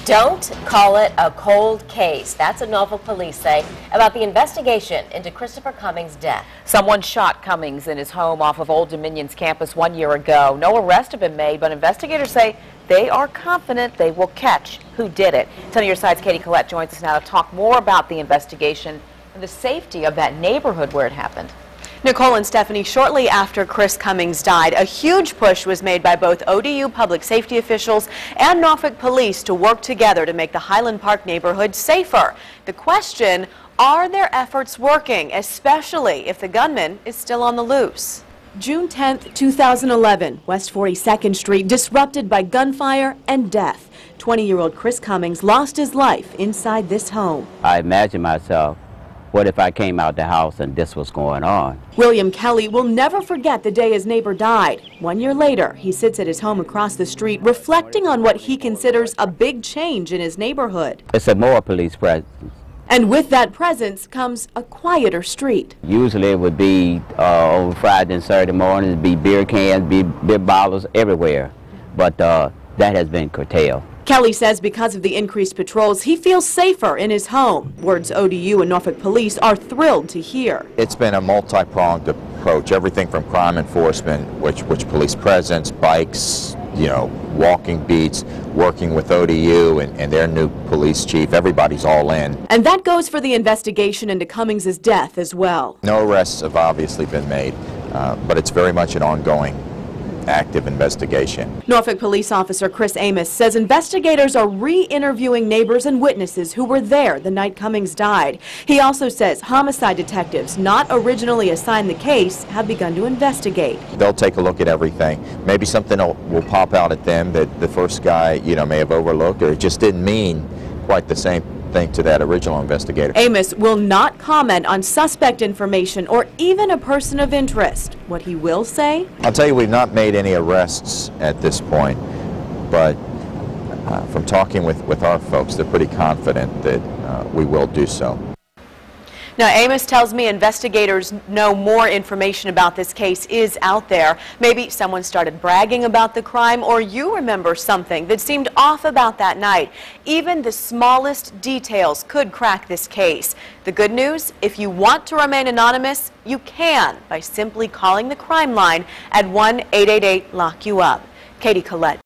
Don't call it a cold case. That's what Norfolk police say about the investigation into Christopher Cumming's death. Someone shot Cummings in his home off of Old Dominion's campus 1 year ago. No arrest have been made, but investigators say they are confident they will catch who did it. 10 on your side's Katie Collette joins us now to talk more about the investigation and the safety of that neighborhood where it happened. Nicole and Stephanie, shortly after Chris Cummings died, a huge push was made by both ODU public safety officials and Norfolk police to work together to make the Highland Park neighborhood safer. The question, are their efforts working, especially if the gunman is still on the loose? June 10th, 2011, West 42nd Street disrupted by gunfire and death. 20-year-old Chris Cummings lost his life inside this home. I imagine myself, what if I came out the house and this was going on? William Kelly will never forget the day his neighbor died. 1 year later, he sits at his home across the street reflecting on what he considers a big change in his neighborhood. It's a more police presence. And with that presence comes a quieter street. Usually it would be over Friday and Saturday mornings, be beer cans, be beer bottles everywhere. But that has been curtailed. Kelly says because of the increased patrols, he feels safer in his home. Words ODU and Norfolk police are thrilled to hear. It's been a multi-pronged approach, everything from crime enforcement, which police presence, bikes, walking beats, working with ODU and their new police chief. Everybody's all in. And that goes for the investigation into Cummings' death as well. No arrests have obviously been made, but it's very much an ongoing active investigation. Norfolk police officer Chris Amos says investigators are re-interviewing neighbors and witnesses who were there the night Cummings died. He also says homicide detectives not originally assigned the case have begun to investigate. They'll take a look at everything. Maybe something will pop out at them that the first guy, may have overlooked, or it just didn't mean quite the same thing to that original investigator. Amos will not comment on suspect information or even a person of interest. What he will say? I'll tell you, we've not made any arrests at this point, but from talking with our folks, they're pretty confident that we will do so. Now, Amos tells me investigators know more information about this case is out there. Maybe someone started bragging about the crime, or you remember something that seemed off about that night. Even the smallest details could crack this case. The good news, if you want to remain anonymous, you can by simply calling the crime line at 1-888-LOCK-YOU-UP. Katie Collette.